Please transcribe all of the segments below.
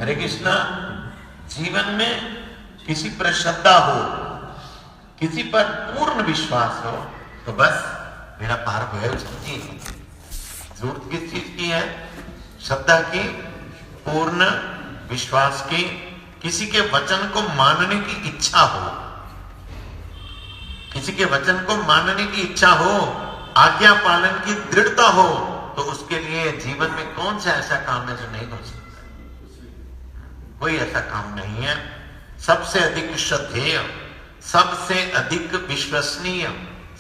हरे कृष्णा। जीवन में किसी पर श्रद्धा हो, किसी पर पूर्ण विश्वास हो तो बस मेरा पार है। उसकी जरूरत किस चीज की है? श्रद्धा की, पूर्ण विश्वास की, किसी के वचन को मानने की इच्छा हो, किसी के वचन को मानने की इच्छा हो, आज्ञा पालन की दृढ़ता हो, तो उसके लिए जीवन में कौन सा ऐसा काम है जो नहीं हो सकता? कोई ऐसा काम नहीं है। सबसे अधिक श्रद्धेय, सबसे अधिक विश्वसनीय,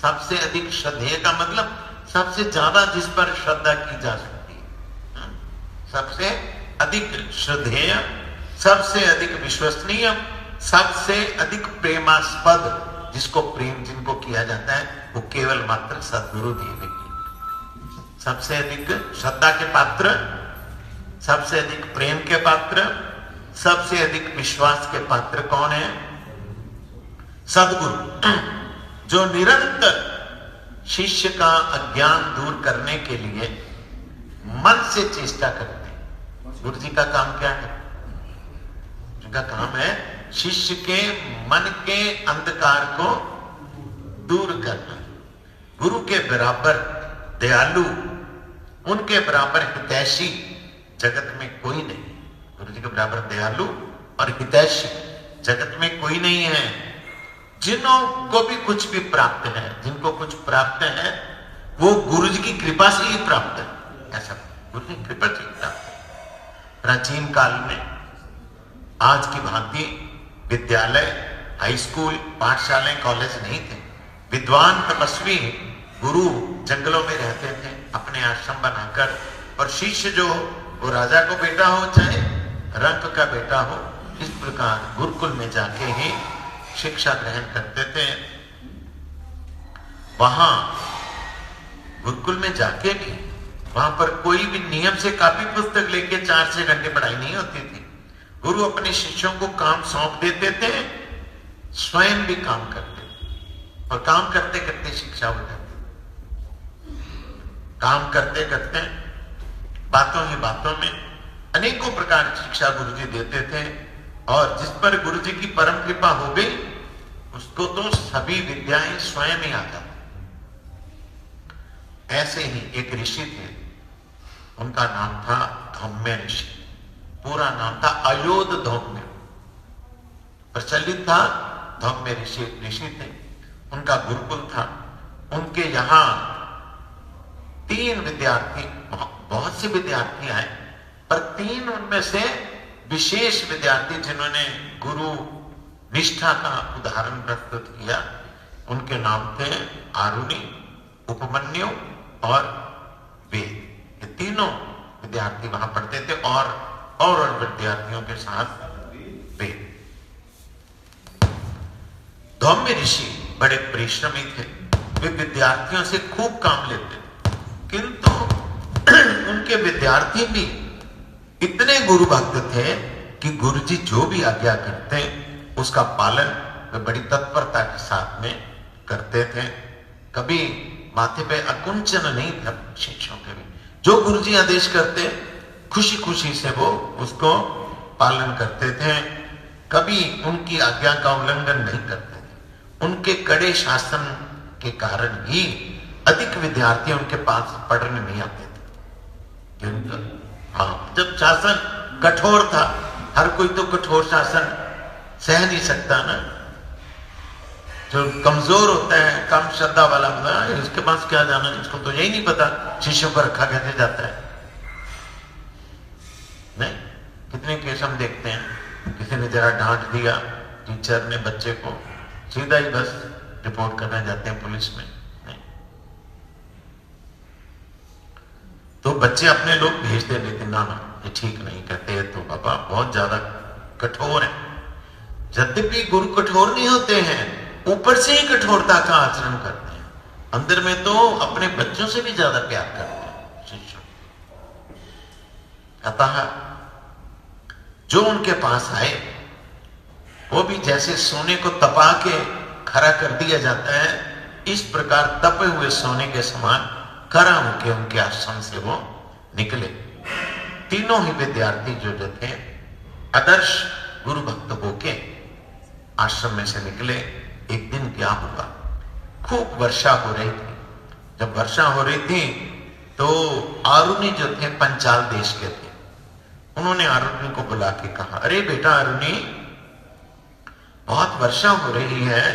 सबसे अधिक श्रद्धेय का मतलब सबसे ज्यादा जिस पर श्रद्धा की जा सकती है, सबसे अधिक श्रद्धेय, सबसे अधिक विश्वसनीय, सबसे अधिक प्रेमास्पद, जिसको प्रेम जिनको किया जाता है वो केवल मात्र सद्गुरु देव की। सबसे अधिक श्रद्धा के पात्र, सबसे अधिक प्रेम के पात्र, सबसे अधिक विश्वास के पात्र कौन है? सद्गुरु, जो निरंतर शिष्य का अज्ञान दूर करने के लिए मन से चेष्टा करते हैं। गुरु जी का काम क्या है? उनका काम है शिष्य के मन के अंधकार को दूर करना। गुरु के बराबर दयालु, उनके बराबर हितैषी जगत में कोई नहीं। गुरु जी के बराबर दयालु और हितैषी जगत में कोई नहीं है। जिन्हों को भी कुछ भी प्राप्त है, जिनको कुछ प्राप्त है वो गुरु जी की कृपा से ही प्राप्त है। ऐसा गुरु जी की कृपा से प्राप्त है। प्राचीन काल में आज की भांति विद्यालय, हाई स्कूल, पाठशालाएं, कॉलेज नहीं थे। विद्वान तपस्वी गुरु जंगलों में रहते थे अपने आश्रम बनाकर, और शिष्य जो वो राजा को बेटा हो चाहे रंक का बेटा हो, इस प्रकार गुरुकुल में जाके ही शिक्षा ग्रहण करते थे। वहां गुरुकुल में जाके भी वहां पर कोई भी नियम से कापी पुस्तक लेके 4-6 घंटे पढ़ाई नहीं होती थी। गुरु अपने शिष्यों को काम सौंप देते थे, स्वयं भी काम करते थे, और काम करते करते शिक्षा हो जाती। काम करते करते बातों ही बातों में अनेकों प्रकार की शिक्षा गुरु जी देते थे, और जिस पर गुरु जी की परम कृपा हो गई उसको तो सभी विद्याएं स्वयं ही आ जाती। ऐसे ही एक ऋषि थे, उनका नाम था धौम्य ऋषि। पूरा नाम था अयोध धौम्य, प्रचलित था धौम्य ऋषि थे। उनका गुरुकुल था। उनके यहां 3 विद्यार्थी, बहुत से विद्यार्थी आए, पर 3 उनमें से विशेष विद्यार्थी जिन्होंने गुरु निष्ठा का उदाहरण प्रस्तुत किया, उनके नाम थे आरुणि, उपमन्यु और वेद। ये तीनों विद्यार्थी वहां पढ़ते थे, और विद्यार्थियों के साथ वेद। धौम्य ऋषि बड़े परिश्रमी थे। वे विद्यार्थियों से खूब काम लेते थे, किंतु उनके विद्यार्थी भी इतने गुरु भक्त थे कि गुरु जी जो भी आज्ञा करते उसका पालन वे बड़ी तत्परता के साथ में करते थे। कभी माथे पे अकुंचन नहीं था शिष्यों के भी। जो गुरु जी आदेश करते खुशी खुशी से वो उसको पालन करते थे। कभी उनकी आज्ञा का उल्लंघन नहीं करते थे। उनके कड़े शासन के कारण ही अधिक विद्यार्थी उनके पास पढ़ने नहीं आते थे। हाँ, जब शासन कठोर था, हर कोई तो कठोर शासन सह नहीं सकता ना। जो कमजोर होता है, कम श्रद्धा वाला होता है, इसके पास क्या जाना, इसको तो यही नहीं पता शिष्यों पर रखा कैसे जाता है। नहीं, कितने केस हम देखते हैं, किसी ने जरा डांट दिया टीचर ने बच्चे को, सीधा ही बस रिपोर्ट करने जाते हैं पुलिस में। नहीं, तो बच्चे अपने लोग भेजते लेते, ना ये ठीक नहीं करते, तो बाबा बहुत ज्यादा कठोर है। यद्यपि गुरु कठोर नहीं होते हैं, ऊपर से ही कठोरता का आचरण करते हैं, अंदर में तो अपने बच्चों से भी ज्यादा प्यार करते हैं शिष्यों। अतः जो उनके पास आए वो भी जैसे सोने को तपा के खरा कर दिया जाता है, इस प्रकार तपे हुए सोने के समान खरा होके उनके आश्रम से वो निकले। तीनों ही विद्यार्थी जो थे आदर्श गुरु भक्त होके आश्रम में से निकले। एक दिन क्या हुआ, खूब वर्षा हो रही थी। जब वर्षा हो रही थी तो आरुणि जो थे पंचाल देश के थे, उन्होंने आरुणि को बुला के कहा, अरे बेटा आरुणि, बहुत वर्षा हो रही है,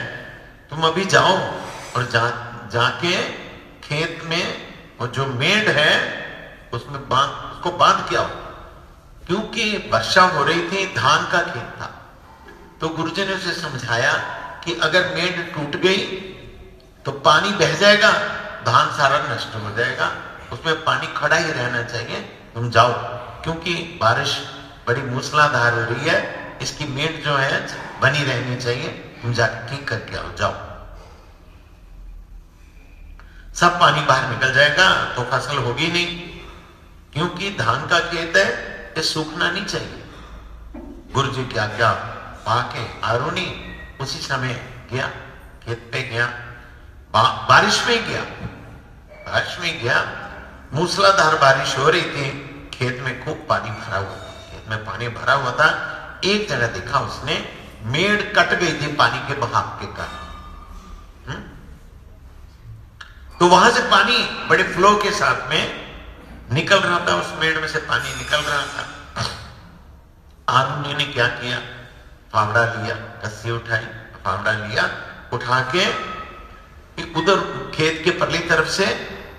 तुम अभी जाओ और जाके खेत में वो जो मेड़ है उसमें उसको बांध के आओ, क्योंकि वर्षा हो रही थी, धान का खेत था। तो गुरुजी ने उसे समझाया कि अगर मेड़ टूट गई तो पानी बह जाएगा, धान सारा नष्ट हो जाएगा, उसमें पानी खड़ा ही रहना चाहिए, तुम जाओ, क्योंकि बारिश बड़ी मूसलाधार हो रही है, इसकी मेड़ जो है बनी रहनी चाहिए, तुम जाकर ठीक करके आओ, जाओ। सब पानी बाहर निकल जाएगा तो फसल होगी नहीं, क्योंकि धान का खेत है, ये सूखना नहीं चाहिए। गुरुजी क्या क्या पाके आरुणि उसी समय गया, खेत पे गया, बारिश में गया, बारिश में गया, मूसलाधार बारिश हो रही थी, खेत में खूब पानी भरा हुआ था, खेत में पानी भरा हुआ था। एक जगह देखा उसने, मेड़ कट गई थी पानी के बहाव के कारण, तो वहां से पानी बड़े फ्लो के साथ में निकल रहा था, उस मेड़ में से पानी निकल रहा था। आरुणि ने क्या किया, फावड़ा लिया, रस्सी उठाई, फावड़ा लिया, उठा के उधर खेत के परली तरफ से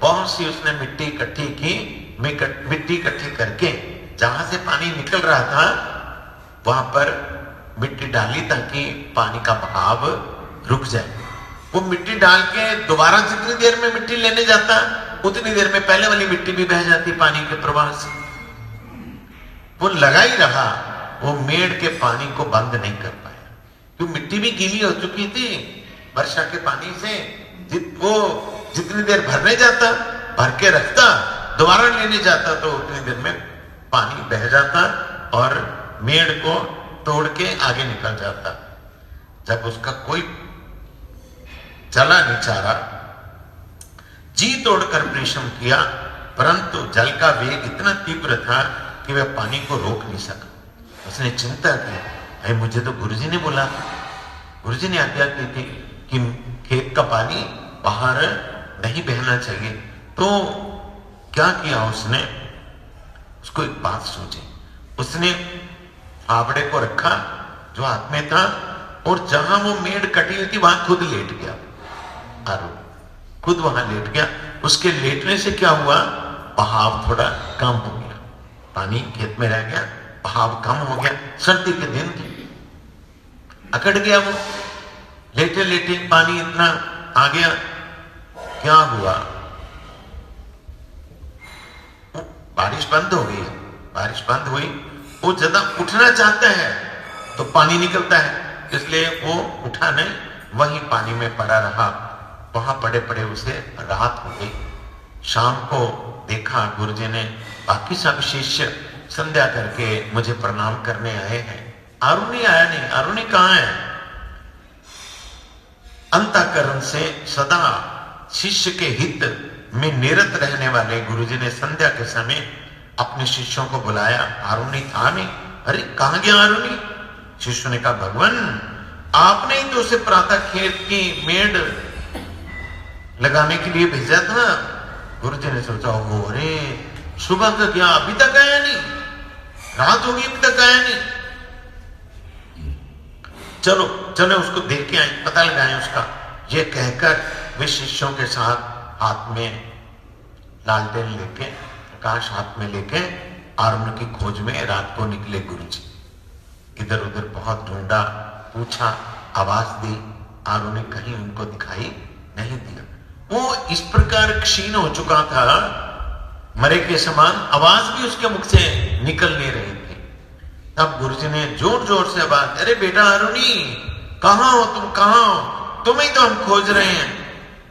बहुत सी उसने मिट्टी इकट्ठी की, मिट्टी इकट्ठी करके जहां से पानी निकल रहा था वहां पर मिट्टी डाली ताकि पानी का बहाव रुक जाए। वो मिट्टी डाल के दोबारा जितनी देर में मिट्टी लेने जाता उतनी देर में पहले वाली मिट्टी भी बह जाती पानी के प्रवाह से। वो लगा ही रहा, वो मेड़ के पानी को बंद नहीं कर पाया, क्योंकि मिट्टी भी गीली हो चुकी थी वर्षा के पानी से। वो जितनी देर भरने जाता, भर के रखता, दोबारा लेने जाता तो उतनी देर में पानी बह जाता और मेड़ को तोड़ के आगे निकल जाता। जब उसका कोई चला नहीं चाह रहा, जी तोड़कर परिश्रम किया, परंतु जल का वेग इतना तीव्र था कि वह पानी को रोक नहीं सका। उसने चिंता की, अरे मुझे तो गुरुजी ने बोला, गुरुजी ने आज्ञा की थी कि खेत का पानी बाहर नहीं बहना चाहिए। तो क्या किया उसने, उसको एक बात सूझी, उसने फावड़े को रखा जो हाथ में था और जहां वो मेड़ कटी हुई थी वहां खुद लेट गया, खुद वहां लेट गया। उसके लेटने से क्या हुआ, बहाव थोड़ा कम हो गया, पानी खेत में रह गया, बहाव कम हो गया। सर्दी के दिन थे, अकड़ गया वो, लेटे लेटे पानी इतना आ गया। क्या हुआ, बारिश बंद हो गई, बारिश बंद हुई, वो ज्यादा उठना चाहता है तो पानी निकलता है, इसलिए वो उठा नहीं, वहीं पानी में पड़ा रहा। वहां पड़े पड़े उसे रात हो गई। शाम को देखा गुरुजी ने, बाकी सब शिष्य संध्या करके मुझे प्रणाम करने आए हैं, आरुणि आया नहीं। आरुणि कहां है? अंतःकरण से सदा शिष्य के हित में निरत रहने वाले गुरुजी ने संध्या के समय अपने शिष्यों को बुलाया। आरुणि था नहीं। अरे कहां गया आरुणि? शिष्यों ने कहा, भगवान आपने ही तो उसे प्रातः खेत की मेड़ लगाने के लिए भेजा था। गुरुजी ने सोचा, हो अरे सुबह का क्या, अभी तक आया नहीं, रात होगी अभी तक आया नहीं, चलो चलो उसको देख के आए, पता लगाएं उसका। ये कहकर वे शिष्यों के साथ हाथ में लालटेन लेके, प्रकाश हाथ में लेके आरुणि की खोज में रात को निकले गुरुजी। इधर उधर बहुत ढूंढा, पूछा, आवाज दी, आरुणि कहीं उनको दिखाई नहीं दिया। वो इस प्रकार क्षीण हो चुका था, मरे के समान, आवाज भी उसके मुख से निकल नहीं रही थी। तब गुरुजी ने जोर जोर से आवाज, अरे बेटा आरुणि कहां हो तुम, कहां हो, तुम्हें तो हम खोज रहे हैं।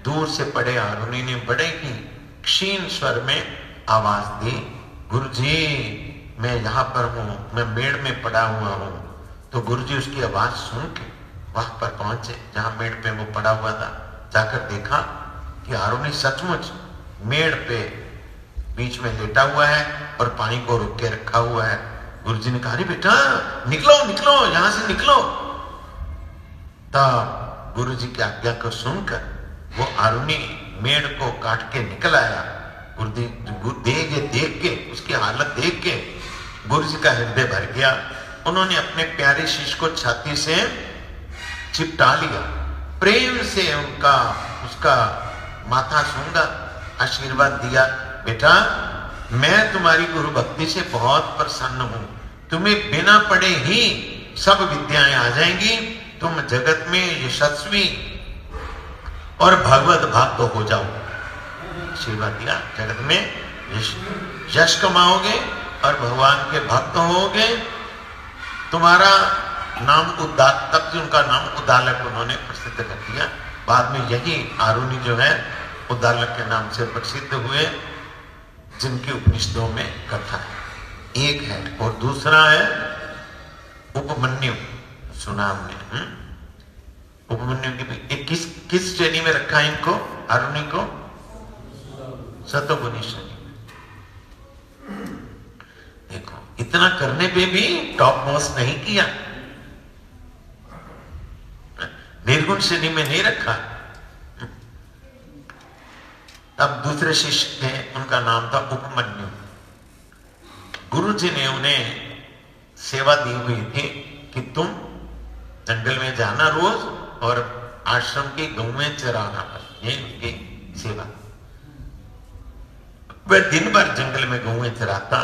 दूर से पड़े आरुणि ने बड़े ही क्षीण स्वर में आवाज दी, गुरुजी मैं यहां पर हूं, मैं मेड़ में पड़ा हुआ हूं। तो गुरुजी उसकी आवाज सुन के वहां पर पहुंचे जहां मेड़ पे वो पड़ा हुआ था। जाकर देखा कि आरुणि सचमुच मेड़ पे बीच में लेटा हुआ है और पानी को रोक के रखा हुआ है। गुरुजी ने कहा, अरे बेटा निकलो निकलो, यहां से निकलो। तब गुरुजी की आज्ञा को सुनकर वो आरुणी मेड़ को काट के निकल आया। देख के उसकी हालत देख के गुरुजी का हृदय भर गया। उन्होंने अपने प्यारे शिष्य को छाती से चिपटा लिया, प्रेम से उसका माथा सूंघा, आशीर्वाद दिया, बेटा मैं तुम्हारी गुरु भक्ति से बहुत प्रसन्न हूं, तुम्हें बिना पढ़े ही सब विद्याएं आ जाएंगी, तुम जगत में यशस्वी और भगवत भक्त हो जाओ। आशीर्वाद दिया, जगत में यश कमाओगे और भगवान के भक्त होगे, तुम्हारा नाम तब से उनका नाम उद्दालक उन्होंने प्रसिद्ध कर दिया। बाद में यही आरुणी जो है उद्दालक के नाम से प्रसिद्ध हुए, जिनकी उपनिषदों में कथा है। एक है और दूसरा है उपमन्यु, सुना हमने। उपमन्यु की किस श्रेणी में रखा है इनको, आरुणी को? सतोगुनी श्रेणी में। देखो इतना करने पे भी टॉप मोस्ट नहीं किया, निर्गुण श्रेणी में नहीं रखा। तब दूसरे शिष्य थे, उनका नाम था उपमन्यु। गुरुजी ने उन्हें सेवा दी हुई थी कि तुम जंगल में जाना रोज और आश्रम की गौएं चराना, ये उनकी सेवा। वह दिन भर जंगल में गौएं चराता,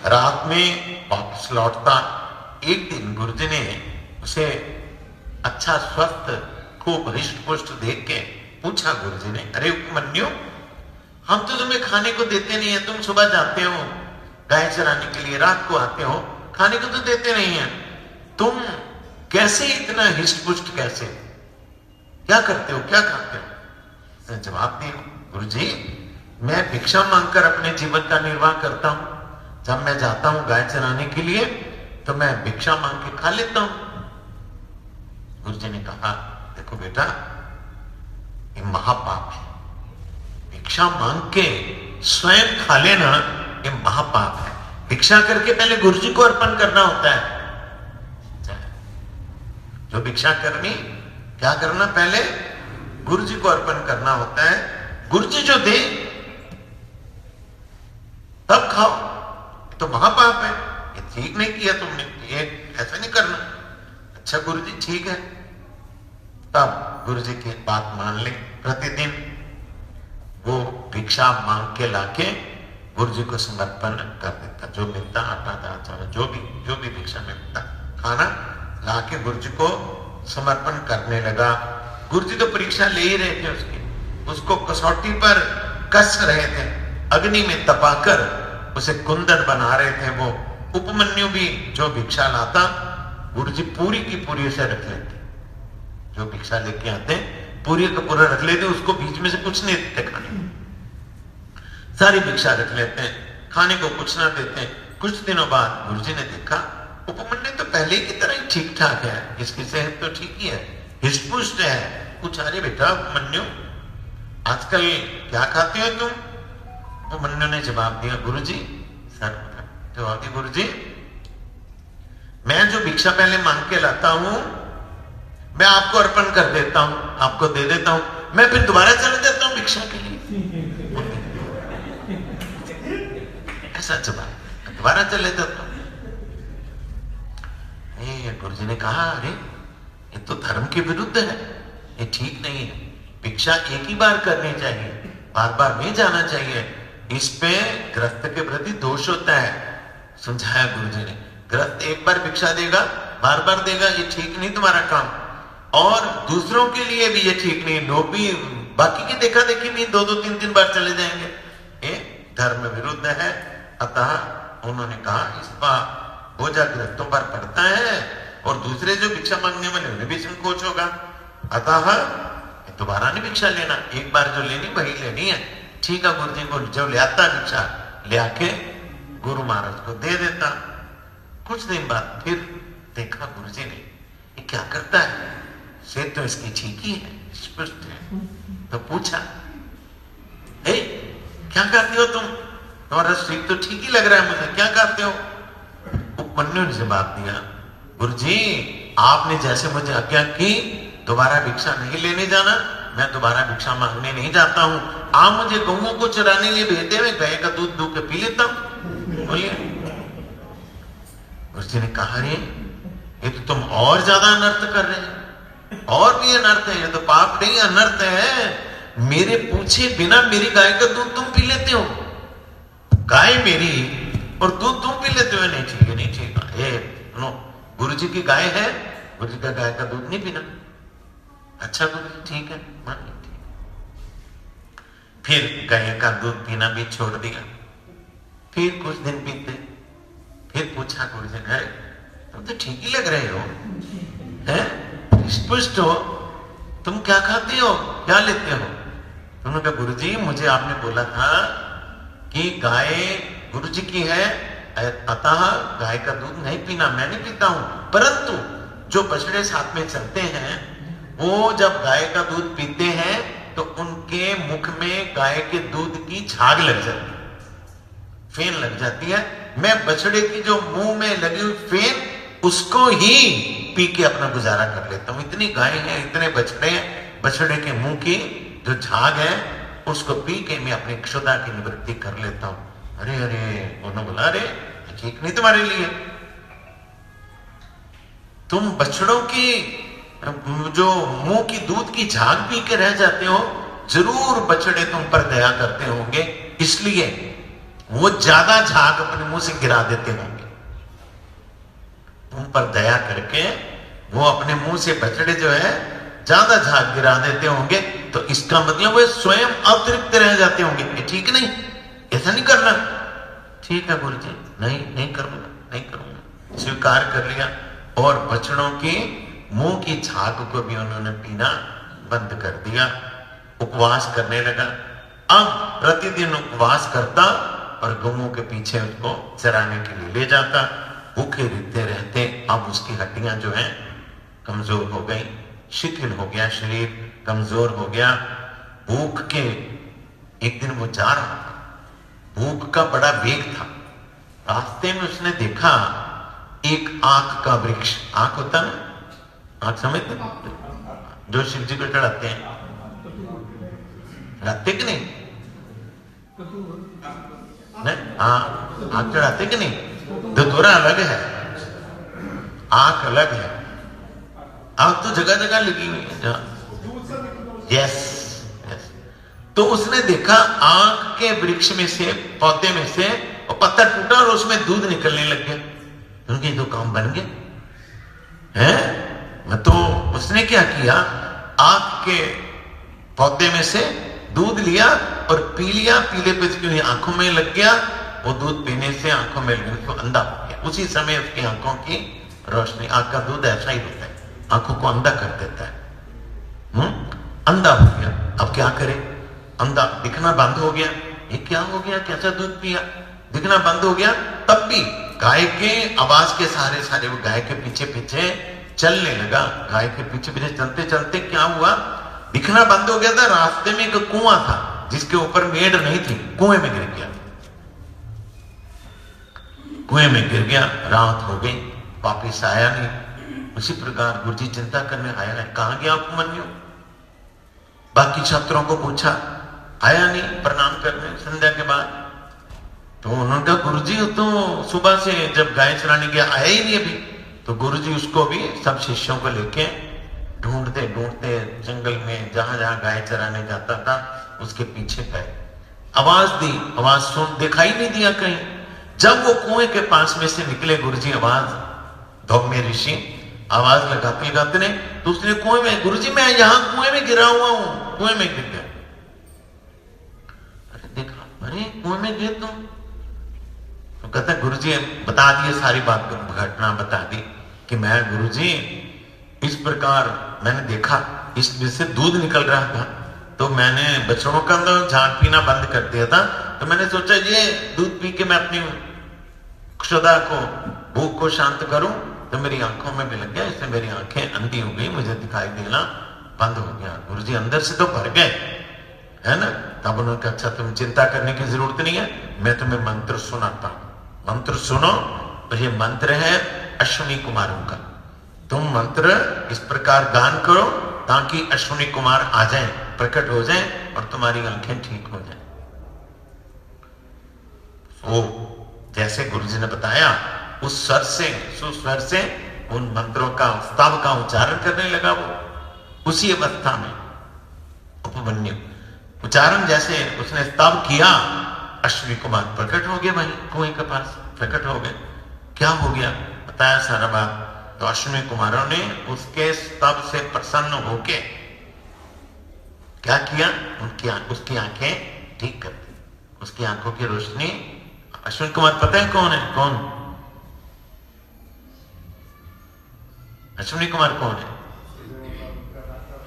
रात में वापस लौटता। एक दिन गुरुजी ने उसे अच्छा स्वस्थ खूब हृष्ट पुष्ट देख के पूछा गुरुजी ने, अरे उपमन्यु हम तो तुम्हें खाने को देते नहीं है, तुम सुबह जाते हो गाय चराने के लिए, रात को आते हो, खाने को तो देते नहीं है, तुम कैसे इतना हृष्ट पुष्ट, कैसे, क्या करते हो, क्या खाते हो? जवाब दिया, गुरुजी मैं भिक्षा मांगकर अपने जीवन का निर्वाह करता हूं। जब मैं जाता हूं गाय चराने के लिए तो मैं भिक्षा मांग के खा लेता हूं। गुरुजी ने कहा, देखो बेटा ये महापाप है, भिक्षा मांग के स्वयं खा लेना ये महापाप है। भिक्षा करके पहले गुरुजी को अर्पण करना होता है। जो भिक्षा करनी, क्या करना, पहले गुरुजी को अर्पण करना होता है। गुरुजी जो दे तब खाओ, तो महापाप है, ये ठीक नहीं किया तुमने, ये ऐसा नहीं करना। अच्छा गुरुजी ठीक है। तब गुरुजी की बात मान ली, प्रतिदिन वो भिक्षा मांग के लाके गुरुजी को समर्पण कर देता, जो मिलता आटा दाल चावल जो भी भिक्षा में मिलता खाना लाके गुरुजी को समर्पण करने लगा। गुरुजी तो परीक्षा ले ही रहे थे, उसको कसौटी पर कस रहे थे, अग्नि में तपाकर उसे कुंदन बना रहे थे। वो उपमन्यु भी जो भिक्षा लाता गुरुजी पूरी की पूरी उसे रख लेते, जो भिक्षा लेके आते पूरी का पूरा रख लेते, उसको बीच में से कुछ नहीं देते खाने, सारी भिक्षा रख लेते हैं, खाने को कुछ ना देते। कुछ दिनों बाद गुरुजी ने देखा उपमन्यु तो पहले की तरह ही ठीक ठाक है, इसकी सेहत तो ठीक ही है, हृष्ट-पुष्ट है। पूछा, अरे बेटा उपमन्यु आजकल क्या खाते हो तुम? उपमन्यु ने जवाब दिया, गुरुजी जवाब दिया, गुरुजी मैं जो भिक्षा पहले मांग के लाता हूं मैं आपको अर्पण कर देता हूं, आपको दे देता हूं, मैं फिर दोबारा चले जाता हूं भिक्षा के लिए। ऐसा जवाब, दोबारा चले जाता हूं। गुरुजी ने कहा, अरे ये तो धर्म के विरुद्ध है, ये ठीक नहीं है, भिक्षा एक ही बार करनी चाहिए, बार बार नहीं जाना चाहिए, इस पे गृहस्थ के प्रति दोष होता है। समझाया गुरुजी ने, गृहस्थ एक बार भिक्षा देगा, बार बार देगा, ये ठीक नहीं तुम्हारा काम, और दूसरों के लिए भी ये ठीक नहीं, लोग भी बाकी की देखा देखी भी 2-2 3-3 बार चले जाएंगे, ये धर्म विरुद्ध है। अतः उन्होंने कहा इस बार बोझा गृहस्थों पर पड़ता है और दूसरे जो भिक्षा मांगने वाले उन्हें भी संकोच होगा, अतः दोबारा नहीं भिक्षा लेना, एक बार जो लेनी वही लेनी है। ठीक है, गुरुजी को जो ले आता भिक्षा ले आके गुरु महाराज को दे देता। कुछ दिन बाद फिर देखा गुरुजी ने ये क्या करता है, सेहत तो इसकी ठीक ही है, स्पष्ट है। तो पूछा, क्या करते हो तुम, तुम्हारा शरीर तो ठीक ही लग रहा है मुझे, क्या करते हो? उपमन्यु ने जवाब दिया, गुरुजी आपने जैसे मुझे आज्ञा की दोबारा भिक्षा नहीं लेने जाना, मैं दोबारा भिक्षा मांगने नहीं जाता हूं। आप मुझे गऊओं को चराने लिए भेजते हुए गाय का दूध दूध के पी लेता हूं। बोलिए। गुरुजी ने कहा, रे ये तो तुम और ज्यादा अनर्थ कर रहे हैं, और भी अनर्थ है, ये तो पाप नहीं अनर्थ है। मेरे पूछे बिना मेरी गाय का दूध तुम पी लेते हो, गाय मेरी और दूध तुम पी लेते हो। नहीं चाहिए, नहीं चाहिए। गुरु जी की गाय है, गुरु जी का गाय का दूध नहीं पीना। अच्छा गुरु जी ठीक है, मान लीजिए। फिर गाय का दूध पीना भी छोड़ दिया। फिर कुछ दिन बीते, फिर पूछा गुरु जी ने, तुम तो ठीक ही लग रहे हो, हैं? स्पष्ट हो, तुम क्या खाते हो, क्या लेते हो? तुमने कहा गुरु जी मुझे आपने बोला था कि गाय गुरु जी की है, अतः गाय का दूध नहीं पीना, मैं नहीं पीता हूं। परंतु जो बछड़े साथ में चलते हैं वो जब गाय का दूध पीते हैं तो उनके मुख में गाय के दूध की झाग लग जाती है, फेन लग जाती है। मैं बछड़े की जो मुंह में लगी हुई फेन उसको ही पी के अपना गुजारा कर लेता हूं। इतनी गाय है, इतने बछड़े हैं, बछड़े के मुंह की जो झाग है उसको पी के मैं अपनी क्षुधा की निवृत्ति कर लेता हूं। अरे अरे, उन्होंने बोला, अरे ठीक नहीं तुम्हारे लिए, तुम बछड़ों की जो मुंह की दूध की झाग पी के रह जाते हो, जरूर बछड़े तुम पर दया करते होंगे, इसलिए वो ज्यादा झाग अपने मुंह से गिरा देते होंगे। तुम पर दया करके वो अपने मुंह से बछड़े जो है ज्यादा झाग गिरा देते होंगे, तो इसका मतलब वो स्वयं अतृप्त रह जाते होंगे। ये ठीक नहीं, ऐसा नहीं करना। ठीक है गुरु जी, नहीं करूंगा, नहीं करूंगा, स्वीकार कर लिया। और बछड़ों की मुंह की झाग को भी उन्होंने पीना बंद कर दिया, उपवास करने लगा। अब प्रतिदिन उपवास करता और गऊओं के पीछे उसको चराने के लिए ले जाता। भूखे रहते रहते अब उसकी हड्डियां जो हैं कमजोर हो गई, शिथिल हो गया, शरीर कमजोर हो गया। भूख के एक दिन वो जा रहा था, भूख का बड़ा वेग था। रास्ते में उसने देखा एक आंख का वृक्ष, आंख होता है, आंख समझते जो शिव जी को चढ़ाते हैं, चढ़ाते कि नहीं? हाँ, आंख चढ़ाते कि नहीं? धतूरा अलग है, आंख अलग है। आंख तो जगह जगह लगी हुई है। Yes, yes. तो उसने देखा आंख के वृक्ष में से, पौधे में से और पत्ता टूटा और उसमें दूध निकलने लग गया। उनके तो काम बन गए हैं। तो उसने क्या किया, आंख के पौधे में से दूध लिया और पी लिया। पीले पे उसकी आंखों में लग गया, वो दूध पीने से आंखों में लग गया, तो अंधा हो गया। उसी समय उसकी आंखों की रोशनी, आंख का दूध ऐसा ही होता है, आंखों को अंधा कर देता है। अंधा हो गया। अब क्या करे, अंधा, दिखना बंद हो गया। ये क्या हो गया, कैसा दूध पिया, दिखना बंद हो गया। तब भी गाय के आवाज के सहारे वो गाय के पीछे पीछे चलने लगा। गाय के पीछे पीछे चलते चलते क्या हुआ, दिखना बंद हो गया था। रास्ते में एक कुआं था जिसके ऊपर मेड़ नहीं थी, कुएं में गिर गया। कुएं में गिर गया, रात हो गई, वापिस आया नहीं। उसी प्रकार गुरुजी चिंता करने आया है, कहां गया उपमन्यु? बाकी छात्रों को पूछा, आया नहीं प्रणाम करने संध्या के बाद। तो उन्होंने कहा गुरुजी तो सुबह से जब गाय चराने गया आया ही नहीं अभी। तो गुरुजी उसको भी सब शिष्यों को लेके ढूंढते ढूंढते जंगल में जहां जहां गाय चराने जाता था उसके पीछे गए। आवाज दी, आवाज सुन, दिखाई नहीं दिया कहीं। जब वो कुएं के पास में से निकले गुरुजी, आवाज धौम्य ऋषि आवाज लगाते लगाते ने, तो उसने कुएं में, गुरुजी मैं यहां कुएं में गिरा हुआ हूं, कुएं में गिर गया। अरे देखा, अरे कुएं में गिर तुम? तो कहता गुरुजी बता दिए, सारी बात घटना बता दी कि मैं गुरुजी इस प्रकार मैंने देखा इसमें से दूध निकल रहा था, तो मैंने बछड़ों का झाग पीना बंद कर दिया था। तो मैंने सोचा ये दूध पी के मैं अपनी क्षुधा को, भूख को शांत करूं, तो मेरी आंखों में भी लग गया, इससे मेरी आंखें अंधी हो गई, मुझे दिखाई देना बंद हो गया। गुरुजी अंदर से तो भर गए, है ना। तब उन्होंने कहा अच्छा तुम चिंता करने की जरूरत नहीं है, मैं तुम्हें मंत्र सुनाता हूं, मंत्र सुनो और ये मंत्र है अश्विनी कुमारों का। तुम मंत्र इस प्रकार गान करो ताकि अश्विनी कुमार आ जाएं, प्रकट हो जाएं और तुम्हारी आंखें ठीक हो जाएं। वो जैसे गुरुजी ने बताया उस स्वर से, सुस्वर से उन मंत्रों का, स्तव का उच्चारण करने लगा। वो उसी अवस्था में उपमन्यु उच्चारण जैसे उसने स्तव किया, अश्विनी कुमार प्रकट हो गए, वहीं कुएं के पास प्रकट हो गए। क्या हो गया बताया सारा बात। तो अश्विनी कुमारों ने उसके स्तव से प्रसन्न होके क्या किया, उसकी आंखें ठीक कर दी, उसकी आंखों की रोशनी। अश्विनी कुमार पता है कौन है? कौन अश्विनी कुमार कौन है?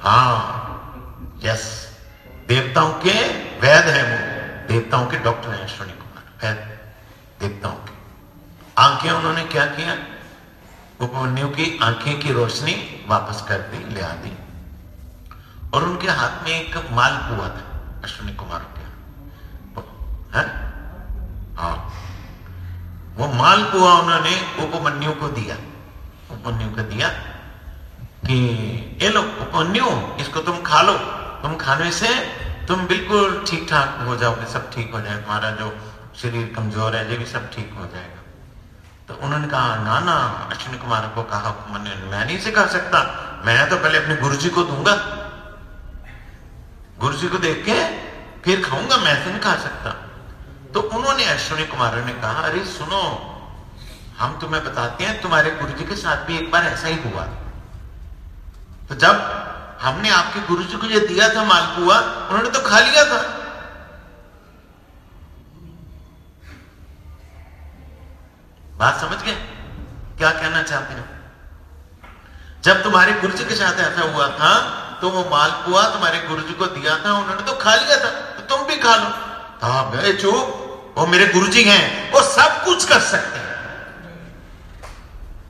हाँ, यस, देवताओं के वैद्य हैं वो, देवताओं के डॉक्टर हैं अश्विनी कुमार, वैद्य देवताओं के। आंखें उन्होंने क्या किया, उपमन्यु की आंखें की रोशनी वापस कर दी, ले आ दी। और उनके हाथ में एक मालपुआ था अश्विनी कुमार के, हाँ, वो मालपुआ उन्होंने उपमन्यु को दिया। उपमन्यु को दिया कि ये लो उपमन्यु, इसको तुम खा लो, तुम खाने से तुम बिल्कुल ठीक ठाक हो जाओगे, सब ठीक हो जाएगा, तुम्हारा जो शरीर कमजोर है ये भी सब ठीक हो जाएगा। तो उन्होंने कहा ना ना, अश्विनी कुमार को कहा उपमन्यु, मैं नहीं सिखा सकता, मैं तो पहले अपने गुरुजी को दूंगा, गुरुजी को देख के फिर खाऊंगा, मैं ऐसे नहीं खा सकता। तो उन्होंने अश्विनी कुमार ने कहा अरे सुनो, हम तुम्हें बताते हैं, तुम्हारे गुरुजी के साथ भी एक बार ऐसा ही हुआ। तो जब हमने आपके गुरुजी को ये दिया था मालपुआ, उन्होंने तो खा लिया था। बात समझ गए क्या कहना चाहते हैं? जब तुम्हारे गुरुजी के साथ ऐसा हुआ था तो वो मालपुआ तुम्हारे गुरुजी को दिया था, उन्होंने तो खा लिया था, तो तुम भी खा लो। हाँ चुप, वो मेरे गुरुजी हैं, वो सब कुछ कर सकते हैं,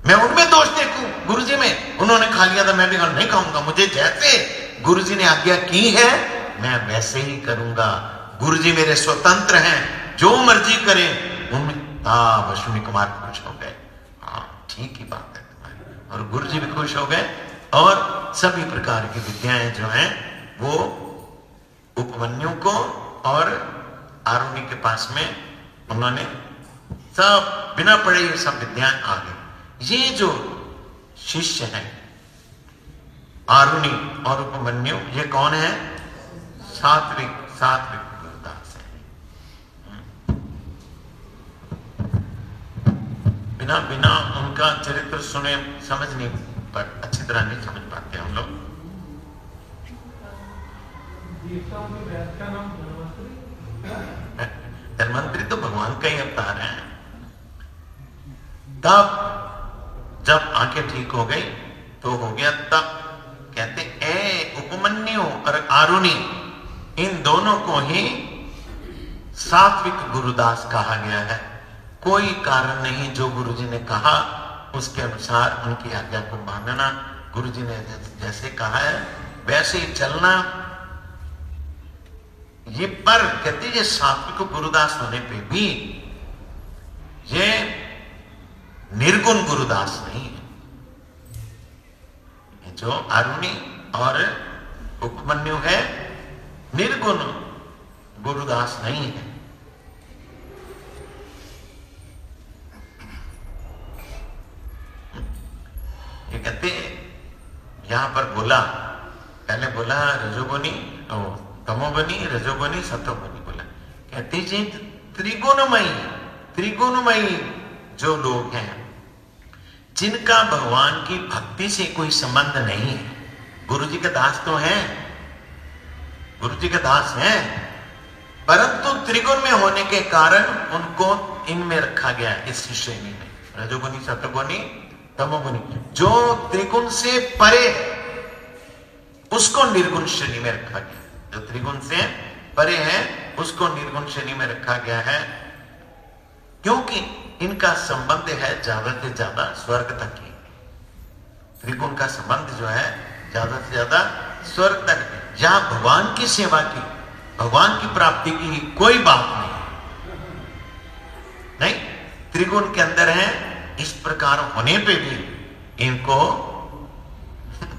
मैं उनमें दोष देखूं गुरुजी में? उन्होंने खा लिया था, मैं भी नहीं खाऊंगा, मुझे जैसे गुरुजी ने आज्ञा की है मैं वैसे ही करूंगा। गुरुजी मेरे स्वतंत्र हैं, जो मर्जी करें उनमें। अश्विनी कुमार खुश हो गए, हाँ ठीक ही बात है तुम्हारी, और गुरुजी भी खुश हो गए। और सभी प्रकार की विद्याएं जो हैं वो उपमन्यु को और आरुणि के पास में उन्होंने सब बिना पढ़े ये सब विद्याएं आ गई। ये जो शिष्य हैं आरुणि और उपमन्यु, ये कौन है? सात्विक गुरुदास है। बिना उनका चरित्र सुने समझ नहीं, पर अच्छी तरह नहीं समझ पाते हम लोग। धन्वंतरी तो भगवान का ही अवतार है। तब जब आंखें ठीक हो गई तो हो गया, तब कहते ए उपमन्यु और आरुणि, इन दोनों को ही सात्विक गुरुदास कहा गया है। कोई कारण नहीं, जो गुरुजी ने कहा उसके अनुसार उनकी आज्ञा को मानना, गुरुजी ने जैसे कहा है वैसे ही चलना। ये पर कहते ये सात्विक गुरुदास होने पे भी ये निर्गुण गुरुदास नहीं है। जो आरुणि और उपमन्यु है निर्गुण गुरुदास नहीं है। ये कहते यहां पर बोला, पहले बोला रजोगुनी, तमोगुनी, रजोगुनी, सतोगुनी बोला। कहते जी त्रिगुणमयी जो लोग हैं जिनका भगवान की भक्ति से कोई संबंध नहीं है, गुरुजी के दास तो हैं, गुरुजी के दास हैं, परंतु त्रिगुण में होने के कारण उनको इनमें रखा गया है, इस श्रेणी में, रजोगुनी, सतोगुनी, तमोगुनी। जो त्रिगुण से परे उसको निर्गुण श्रेणी में रखा गया, जो त्रिगुण से परे है उसको निर्गुण श्रेणी में रखा गया है, क्योंकि इनका संबंध है ज्यादा से ज्यादा स्वर्ग तक ही। त्रिगुण का संबंध जो है ज्यादा से ज्यादा स्वर्ग तक, जहां भगवान की सेवा की, भगवान की प्राप्ति की कोई बात नहीं। त्रिगुण के अंदर है इस प्रकार होने पे भी इनको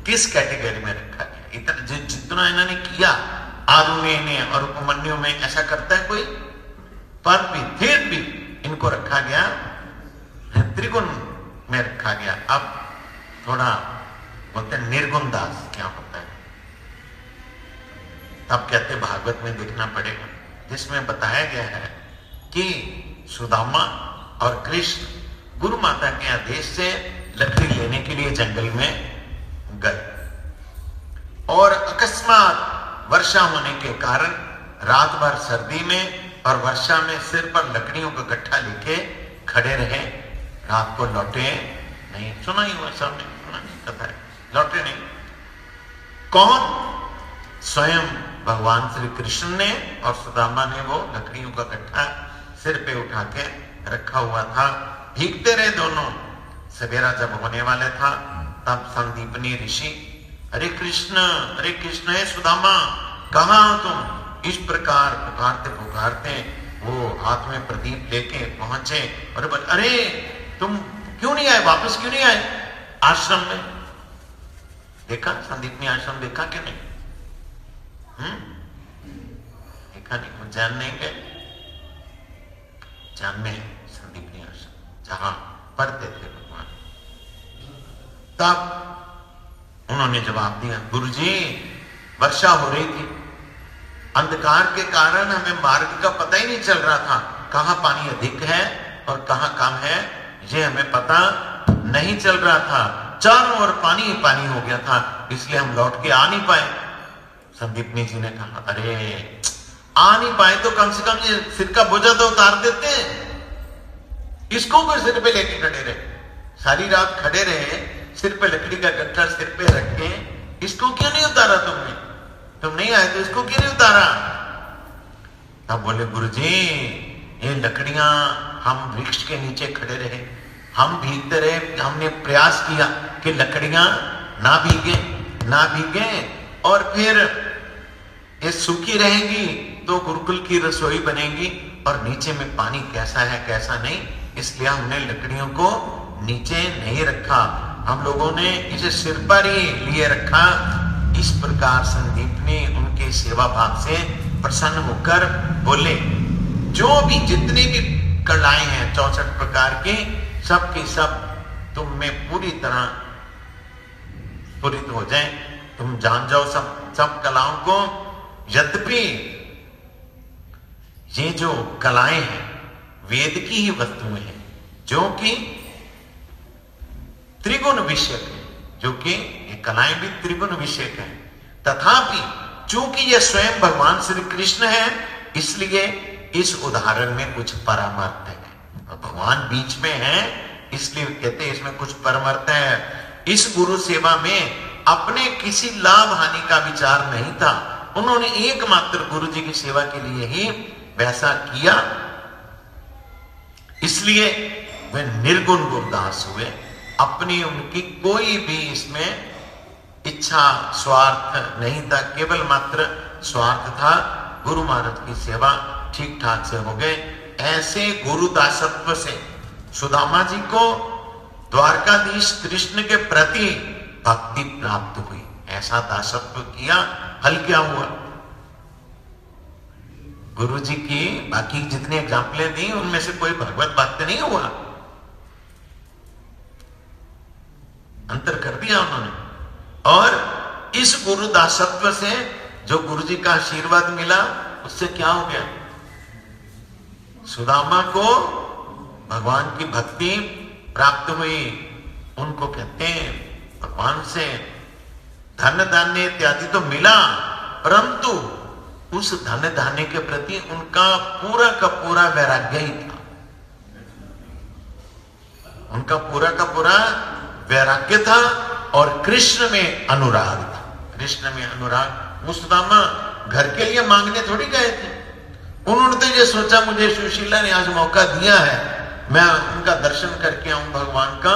किस कैटेगरी में रखा गया? इतना जितना इन्होंने किया आरुणि ने और उपमन्यु में, ऐसा करता है कोई? पर भी फिर भी इनको रखा गया त्रिगुण में रखा गया। अब थोड़ा बोलते हैं निर्गुण दास क्या होता है, तब कहते भागवत में देखना पड़ेगा, जिसमें बताया गया है कि सुदामा और कृष्ण गुरु माता के आदेश से लकड़ी लेने के लिए जंगल में गए और अकस्मात वर्षा होने के कारण रात भर सर्दी में और वर्षा में सिर पर लकड़ियों का गट्ठा लेके खड़े रहे, रात को लौटे नहीं। सुना ही हुआ सबने, सुना नहीं कथा है, लौटे नहीं। कौन? स्वयं भगवान श्री कृष्ण ने और सुदामा ने वो लकड़ियों का गट्ठा सिर पे उठा के रखा हुआ था। भीगते रहे दोनों। सवेरा जब होने वाले था तब संदीपनी ऋषि अरे कृष्ण है सुदामा, कहाँ हो तुम? इस प्रकार पुकारते पुकारते वो हाथ में प्रदीप लेके पहुंचे और बोले अरे तुम क्यों नहीं आए, वापस क्यों नहीं आए आश्रम में? देखा संदीपनी आश्रम देखा कि नहीं? देखा नहीं? उज्जैन नहीं गए? उज्जैन में संदीपनी आश्रम जहां पढ़ते थे भगवान। तब उन्होंने जवाब दिया, गुरुजी वर्षा हो रही थी, अंधकार के कारण हमें मार्ग का पता ही नहीं चल रहा था, कहां पानी अधिक है और कहां कम है ये हमें पता नहीं चल रहा था, चारों ओर पानी ही पानी हो गया था, इसलिए हम लौट के आ नहीं पाए। संदीपनी जी ने कहा अरे आ नहीं पाए तो कम से कम ये सिर का बोझा तो उतार देते, इसको भी सिर पे लेके खड़े रहे, सारी रात खड़े रहे, सिर पे लकड़ी का गट्ठा सिर पे रख के, इसको क्यों नहीं उतारा तुमने? तुम नहीं आए तो इसको क्यों नहीं उतारा? तब बोले गुरुजी ये लकड़ियां हम वृक्ष के नीचे खड़े रहे, हम भीगते रहे, हमने प्रयास किया कि लकड़ियां ना भीगे और फिर ये सूखी रहेंगी तो गुरुकुल की रसोई बनेगी और नीचे में पानी कैसा है कैसा नहीं, इसलिए हमने लकड़ियों को नीचे नहीं रखा, हम लोगों ने इसे सिर पर ही लिए रखा। इस प्रकार संदीप ने उनके सेवा भाव से प्रसन्न होकर बोले जो भी जितने भी कलाएं हैं 64 प्रकार की, सब की सब तुम में पूरी तरह पूरित हो जाए, तुम जान जाओ सब कलाओं को। यद्यपि ये जो कलाएं हैं वेद की ही वस्तुएं हैं जो कि त्रिगुण विषयक है, जो कि ये कलाएं भी त्रिगुण विषयक है, तथापि चूंकि ये स्वयं भगवान श्री कृष्ण है इसलिए इस उदाहरण में कुछ परमार्थ है। भगवान बीच में है इसलिए कहते हैं इसमें कुछ परमार्थ है। इस गुरु सेवा में अपने किसी लाभ हानि का विचार नहीं था, उन्होंने एकमात्र गुरु जी की सेवा के लिए ही वैसा किया, इसलिए वे निर्गुण गुरुदास हुए। अपनी उनकी कोई भी इसमें इच्छा स्वार्थ नहीं था, केवल मात्र स्वार्थ था, गुरु महाराज की सेवा ठीक ठाक से हो गए। ऐसे गुरु दासत्व से सुदामा जी को द्वारकाधीश कृष्ण के प्रति भक्ति प्राप्त हुई। ऐसा दासत्व किया, फल क्या हुआ? गुरु जी की बाकी जितनी एग्जाम्पलें दी उनमें से कोई भगवत भक्त नहीं हुआ, अंतर कर दिया उन्होंने। और इस गुरु दासत्व से जो गुरु जी का आशीर्वाद मिला उससे क्या हो गया? सुदामा को भगवान की भक्ति प्राप्त हुई। उनको कहते हैं भगवान से धन धान्य इत्यादि तो मिला, परंतु उस धन धान्य के प्रति उनका पूरा का पूरा वैराग्य ही था, उनका पूरा का पूरा वैराग्य था और कृष्ण में अनुराग था। कृष्ण में अनुराग। वो सुदामा घर के लिए मांगने थोड़ी गए थे, उन्होंने तो ये सोचा मुझे सुशीला ने आज मौका दिया है, मैं उनका दर्शन करके आऊं भगवान का,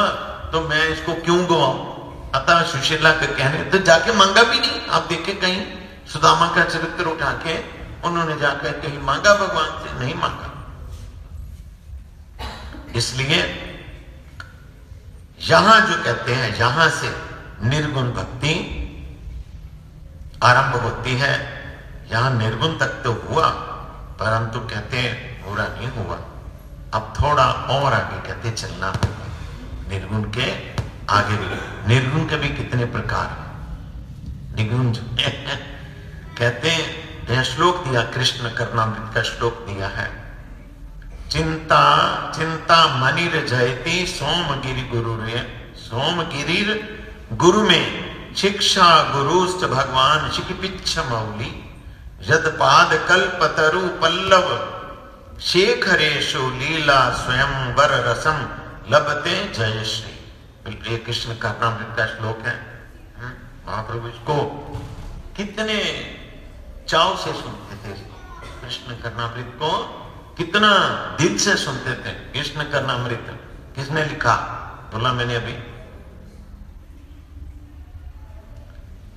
तो मैं इसको क्यों गवाऊं। अतः सुशीला के कहने तो जाके मांगा भी नहीं। आप देखे कहीं सुदामा का चरित्र उठा के उन्होंने जाकर कहीं मांगा भगवान से? नहीं मांगा। इसलिए यहां जो कहते हैं, यहां से निर्गुण भक्ति आरंभ होती है। यहां निर्गुण तक तो हुआ, परंतु कहते हैं पूरा नहीं हुआ, अब थोड़ा और आगे कहते चलना होगा। निर्गुण के आगे भी, निर्गुण के भी कितने प्रकार, निर्गुण जो कहते हैं, यह श्लोक दिया, कृष्ण कर्णामृत का श्लोक दिया है। चिंता चिंता मनिर जयति सोमगिरि गुरु रे, सोमगिरिर गुरु में शिक्षा गुरुस्त भगवान शिखिपिच्छ मौली, यद पाद कल्पतरु पल्लव शेखरेशु लीला स्वयं वर रसम लभते जय श्री। ये कृष्ण कर्णामृत का श्लोक है। महाप्रभु इसको कितने चाव से सुनते थे, कृष्ण कर्णामृत को कितना दिल से सुनते थे। कृष्ण कर्णामृत किसने लिखा, बोला मैंने अभी,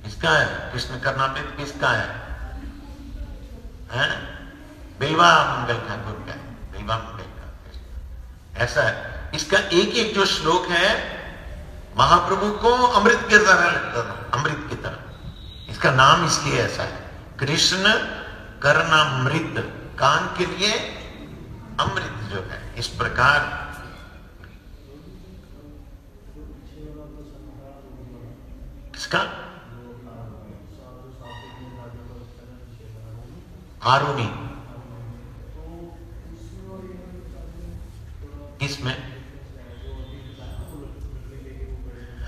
किसका है कृष्ण कर्णामृत, किसका है? बिल्वा मंगल ठाकुर का, बिल्वा मंगल का। ऐसा है, इसका एक एक जो श्लोक है महाप्रभु को अमृत की तरह लगता था, अमृत की तरह। इसका नाम इसलिए ऐसा है, कृष्ण कर्णामृत, कान के लिए अमृत जो है। इस प्रकार इसका आरुणी इसमें,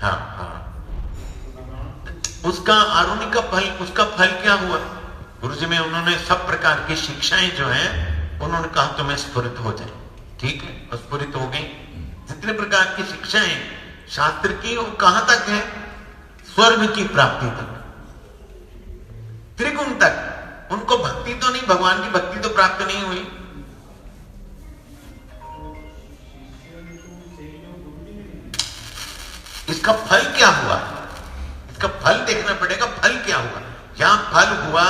हाँ हाँ, उसका आरुणी का फल, उसका फल क्या हुआ? गुरुजी में उन्होंने सब प्रकार की शिक्षाएं जो हैं उन्होंने कहा तुम्हें स्फुरित हो जाए, ठीक है, और स्फुरित हो गई। जितने प्रकार की शिक्षाएं शास्त्र की, वो कहां तक है? स्वर्ग की प्राप्ति तक, त्रिगुण तक। उनको भक्ति तो नहीं, भगवान की भक्ति तो प्राप्त नहीं हुई। इसका फल क्या हुआ? इसका फल देखना पड़ेगा, फल क्या हुआ? यहां फल हुआ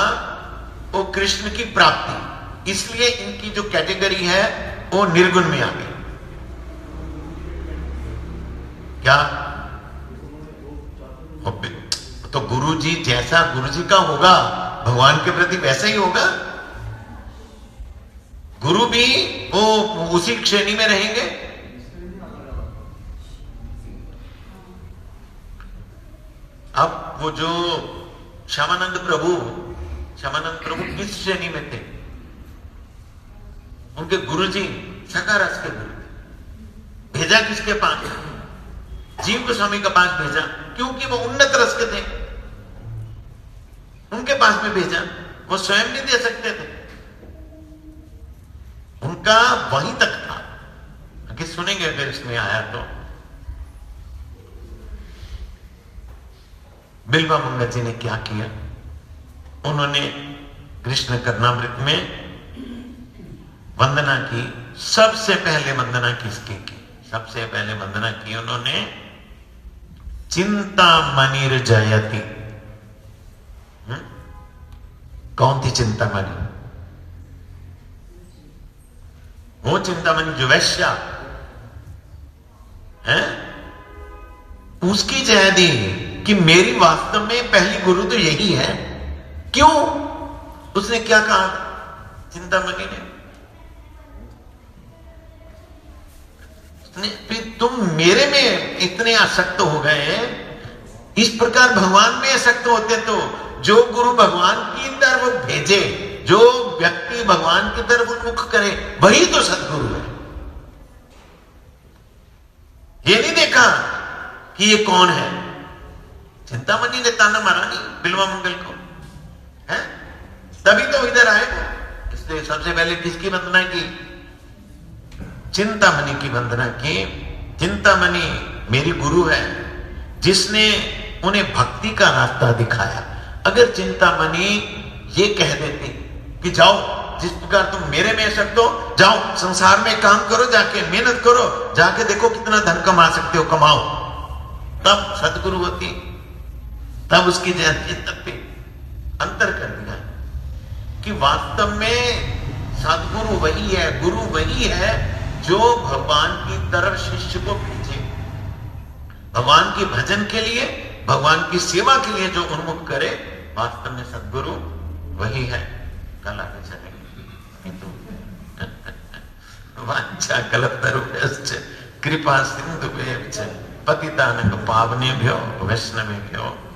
वो कृष्ण की प्राप्ति, इसलिए इनकी जो कैटेगरी है वो निर्गुण में आ गई। क्या? तो गुरुजी जैसा गुरुजी का होगा भगवान के प्रति वैसा ही होगा। गुरु भी वो उसी श्रेणी में रहेंगे। अब वो जो श्यामानंद प्रभु किस श्रेणी में थे? उनके गुरुजी सखा रस के गुरु थे। भेजा किसके पास? जीव गोस्वामी के पास भेजा, क्योंकि वो उन्नत रस के थे, उनके पास में भेजा। वो स्वयं नहीं दे सकते थे, उनका वहीं तक था। कि सुनेंगे अगर इसमें आया तो। बिल्वा मंगल जी ने क्या किया? उन्होंने कृष्ण कर्णामृत में वंदना की। सबसे पहले वंदना किसकी की? सबसे पहले वंदना की उन्होंने चिंतामणिर जयति। कौन थी चिंतामणि? वो चिंतामणि जो वैश्या है, उसकी जय दी कि मेरी वास्तव में पहली गुरु तो यही है। क्यों? उसने क्या कहा चिंतामणि ने? फिर तुम मेरे में इतने आसक्त हो गए, इस प्रकार भगवान में आसक्त होते तो जो गुरु भगवान की तरफ भेजे, जो व्यक्ति भगवान की तरफ उन्मुख करे, वही तो सदगुरु है। ये नहीं देखा कि ये कौन है। चिंतामणि ने ताना मारा नहीं बिल्वा मंगल को, है? तभी तो इधर आए वो। इसलिए सबसे पहले किसकी वंदना की? चिंतामणि की वंदना की। चिंतामणि मेरी गुरु है, जिसने उन्हें भक्ति का रास्ता दिखाया। अगर चिंतामणि ये कह देती कि जाओ, जिस प्रकार तुम मेरे में आसक्त हो, जाओ संसार में काम करो, जाके मेहनत करो, जाके देखो कितना धन कमा सकते हो, कमाओ, तब सदगुरु होती, तब उसकी जयंती तक अंतर कर दिया कि वास्तव में सदगुरु वही है, गुरु वही है जो भगवान की तरफ शिष्य को भेजे। भगवान के भजन के लिए, भगवान की सेवा के लिए जो उन्मुख करे, वास्तव में सद्गुरु वही है। कल आगे चलेंगे। तो वांछा कल्पतरुभ्यश्च कृपा सिंधुभ्यश्च पतितानां पावनेभ्यो वैष्णवेभ्यो